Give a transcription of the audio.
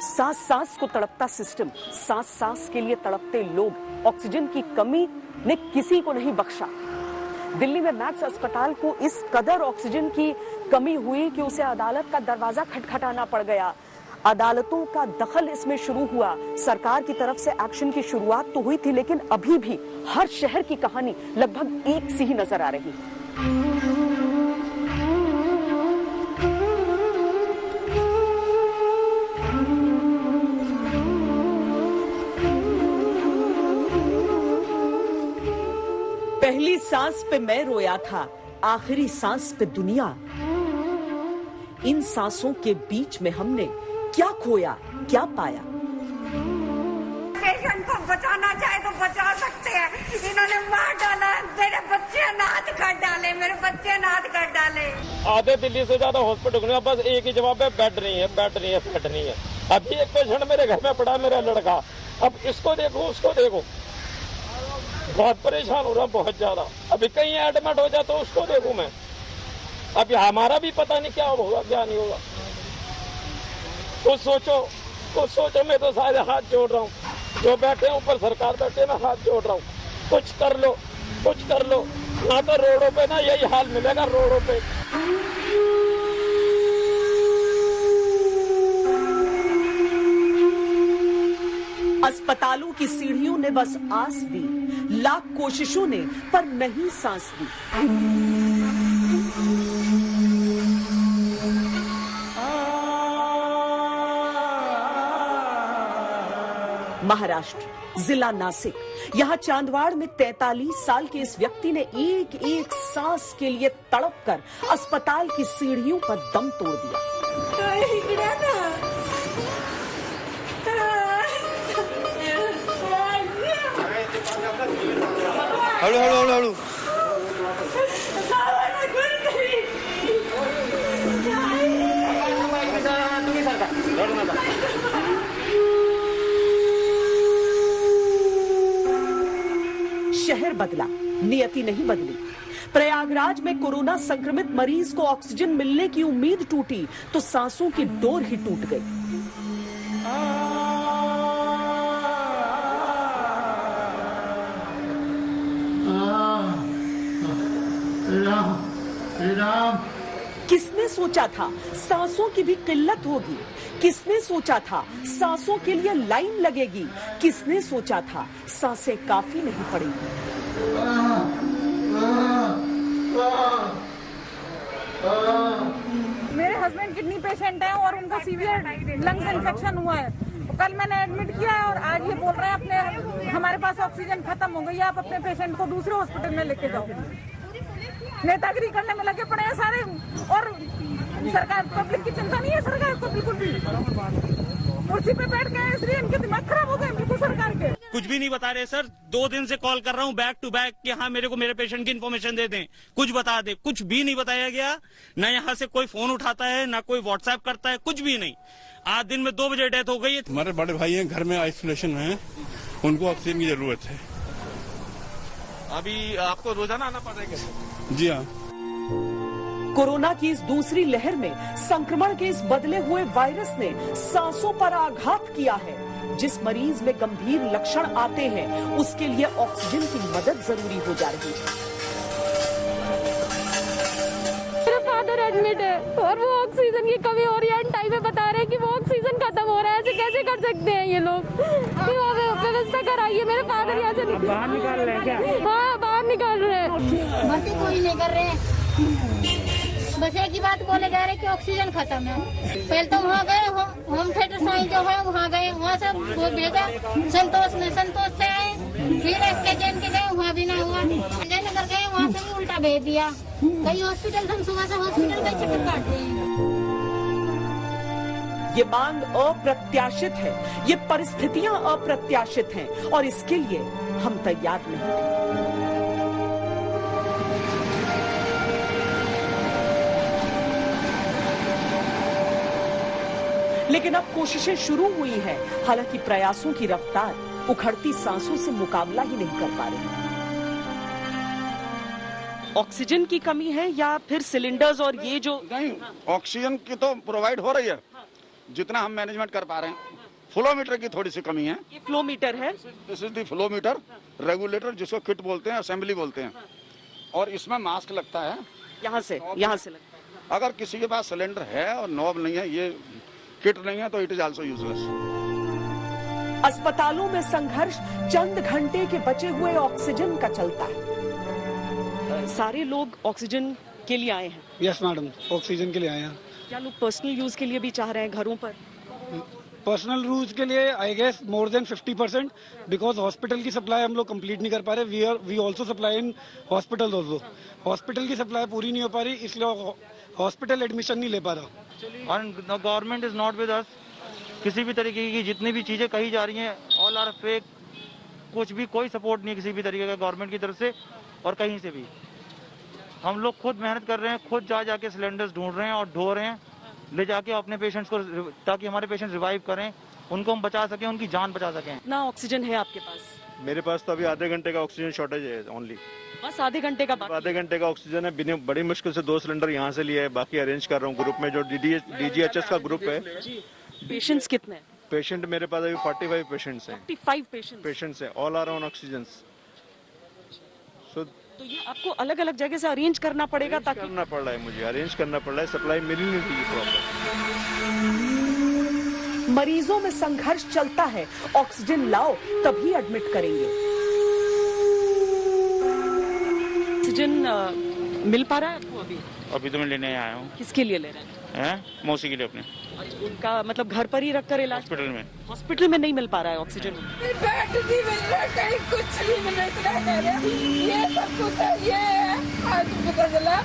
सांस सांस को तड़पता सिस्टम, सांस सांस के लिए तड़पते लोग, ऑक्सीजन की कमी ने किसी को नहीं बख्शा। दिल्ली में मैक्स अस्पताल को इस कदर ऑक्सीजन की कमी हुई कि उसे अदालत का दरवाजा खटखटाना पड़ गया। अदालतों का दखल इसमें शुरू हुआ। सरकार की तरफ से एक्शन की शुरुआत तो हुई थी, लेकिन अभी भी हर शहर की कहानी लगभग एक सी ही नजर आ रही है। पहली सांस पे मैं रोया था, आखिरी सांस पे दुनिया। इन सांसों के बीच में हमने क्या खोया, क्या पाया। पेशेंट को बचाना चाहे तो बचा सकते हैं, इन्होंने मार डाला। मेरे बच्चे नाथ कर डाले, मेरे बच्चे नाथ कर डाले। आधे दिल्ली से ज्यादा हॉस्पिटल में बस एक ही जवाब है, बेड नहीं है, बेड नहीं है, बेड नहीं है। अभी एक पेशेंट मेरे घर में पड़ा, मेरा लड़का, अब इसको देखो उसको देखो, बहुत परेशान हो रहा, बहुत ज्यादा। अभी कहीं एडमिट हो जाए तो उसको देखूं मैं। अभी हमारा भी पता नहीं क्या होगा क्या नहीं होगा। कुछ सोचो। मैं तो सारे हाथ जोड़ रहा हूँ, जो बैठे हैं ऊपर सरकार बैठे, मैं हाथ जोड़ रहा हूँ, कुछ कर लो, कुछ कर लो। ना तो रोडों पे ना यही हाल मिलेगा, रोडों पे। अस्पतालों की सीढ़ियों ने बस आस दी, लाख कोशिशों ने पर नहीं सांस दी। महाराष्ट्र, जिला नासिक, यहाँ चांदवाड़ में 43 साल के इस व्यक्ति ने एक एक सांस के लिए तड़पकर अस्पताल की सीढ़ियों पर दम तोड़ दिया। हळू हळू हळू हळू। शहर बदला, नियति नहीं बदली। प्रयागराज में कोरोना संक्रमित मरीज को ऑक्सीजन मिलने की उम्मीद टूटी तो सांसों की डोर ही टूट गई। किसने सोचा था सांसों की भी किल्लत होगी? किसने सोचा था सांसों के लिए लाइन लगेगी? किसने सोचा था सांसें काफी नहीं पड़ेगी? मेरे हस्बैंड किडनी पेशेंट है और उनको सीवियर लंग्स इन्फेक्शन हुआ है। कल मैंने एडमिट किया है और आज ये बोल रहे हैं अपने हमारे पास ऑक्सीजन खत्म हो गई है, आप अपने पेशेंट को दूसरे हॉस्पिटल में लेके जाओ। नेतागिरी करने में लगे पड़े हैं सारे, और सरकार, पब्लिक की चिंता नहीं है सरकार को बिल्कुल भी। कुर्सी पे बैठ गए इसलिए इनके दिमाग खराब हो गए बिल्कुल सरकार के। कुछ भी नहीं बता रहे सर, 2 दिन से कॉल कर रहा हूँ बैक टू बैक कि हाँ मेरे को मेरे पेशेंट की इन्फॉर्मेशन दे दें, कुछ बता दे। कुछ भी नहीं बताया गया, ना यहाँ से कोई फोन उठाता है, ना कोई व्हाट्सएप करता है, कुछ भी नहीं। आज दिन में 2 बजे डेथ हो गई है। हमारे बड़े भाई हैं घर में आइसोलेशन में हैं, उनको ऑक्सीजन की जरूरत है। अभी आपको रोजाना आना पड़ रहा है? जी हाँ। कोरोना की इस दूसरी लहर में संक्रमण के इस बदले हुए वायरस ने सांसों पर आघात किया है। जिस मरीज में गंभीर लक्षण आते हैं उसके लिए ऑक्सीजन की मदद जरूरी हो जा रही है। मेरा फादर एडमिट है और वो ऑक्सीजन की कमी हो रही है। टाइम में बता रहे हैं कि वो ऑक्सीजन खत्म हो रहा है, ऐसे कैसे कर सकते हैं ये लोग? व्यवस्था कराइए, मेरे फादर यहाँ से बाहर निकाल रहे हैं क्या? हाँ बाहर निकाल रहे हैं। भर्ती कोई नहीं कर रहे हैं, बस एक ही बात बोले जा रहे कि ऑक्सीजन खत्म है। पहले तो वहाँ गए होम थिएटर साइंस जो है वहाँ गए, वहाँ से वो भेजा संतोष से आए, फिर इसके जैन के गए, वहाँ भी ना हुआ। जयनगर गए, वहाँ से भी उल्टा भेज दिया। कई हॉस्पिटल हम सुबह से हॉस्पिटल का चक्कर काटते हैं। ये मांग अप्रत्याशित है, ये परिस्थितियां अप्रत्याशित हैं और इसके लिए हम तैयार नहीं थे। लेकिन अब कोशिशें शुरू हुई हैं, हालांकि प्रयासों की रफ्तार उखड़ती सांसों से मुकाबला ही नहीं कर पा रही। ऑक्सीजन की कमी है या फिर सिलेंडर्स और ये जो नहीं, ऑक्सीजन की तो प्रोवाइड हो रही है, जितना हम मैनेजमेंट कर पा रहे हैं। फ्लोमीटर की थोड़ी सी कमी है। ये फ्लो मीटर है, this is the flowmeter regulator, जिसको किट बोलते हैं, असेंबली बोलते हैं। और इसमें मास्क लगता है, यहाँ से लगता है। अगर किसी के पास सिलेंडर है और नॉब नहीं है, ये किट नहीं है, तो इट इज आल्सो यूजलेस। अस्पतालों में संघर्ष चंद घंटे के बचे हुए ऑक्सीजन का चलता है। सारे लोग ऑक्सीजन के लिए आए हैं। यस मैडम, ऑक्सीजन के लिए आए हैं। क्या लोग पर्सनल यूज के लिए भी चाह रहे हैं घरों पर? पर्सनल यूज के लिए I guess more than 50%, because hospital की सप्लाई हम लोग कंप्लीट नहीं कर पा रहे। We also supply in hospital also. Hospital की सप्लाई पूरी नहीं हो पा रही, इसलिए हॉस्पिटल एडमिशन नहीं ले पा रहा। Government is not with us. किसी भी तरीके की जितनी भी चीजें कही जा रही हैं, ऑल आर फेक। कुछ भी कोई सपोर्ट नहीं किसी भी तरीके का गवर्नमेंट की तरफ से और कहीं से भी। हम लोग खुद मेहनत कर रहे हैं, खुद जा जाके सिलेंडर्स ढूंढ रहे हैं और ढो रहे हैं, ले जाके अपने पेशेंट्स को, ताकि हमारे पेशेंट्स रिवाइव करें, उनको हम बचा सकें, उनकी जान बचा सकें। कितना ऑक्सीजन है आपके पास? मेरे पास तो अभी आधे घंटे का ऑक्सीजन शॉर्टेज है ओनली। बस आधे घंटे का? आधे घंटे का ऑक्सीजन है। बड़ी मुश्किल से 2 सिलेंडर यहाँ से लिए है, बाकी अरेंज कर रहा हूँ ग्रुप में, जो DGHS का ग्रुप है। पेशेंट्स कितने हैं? पेशेंट मेरे पास अभी 45 पेशेंट्स हैं। 45 पेशेंट्स हैं, ऑल आर ऑन ऑक्सीजन। तो ये आपको अलग अलग जगह से अरेंज करना पड़ेगा, ताकि करना पड़ रहा है, मुझे अरेंज करना पड़ रहा है, सप्लाई मिल नहीं रही प्रॉपर। मरीजों में संघर्ष चलता है, ऑक्सीजन लाओ तभी एडमिट करेंगे। ऑक्सीजन मिल पा रहा है आपको? अभी तो मैं लेने आया हूँ। किसके लिए ले रहे हैं? मौसी के लिए अपने। उनका मतलब घर पर ही रखकर इलाज? हॉस्पिटल में। हॉस्पिटल में नहीं मिल पा रहा है ऑक्सीजन? बेड नहीं मिल रहा, कहीं कुछ नहीं मिल रहा। ये सब कुछ है, ये है आज पता चला।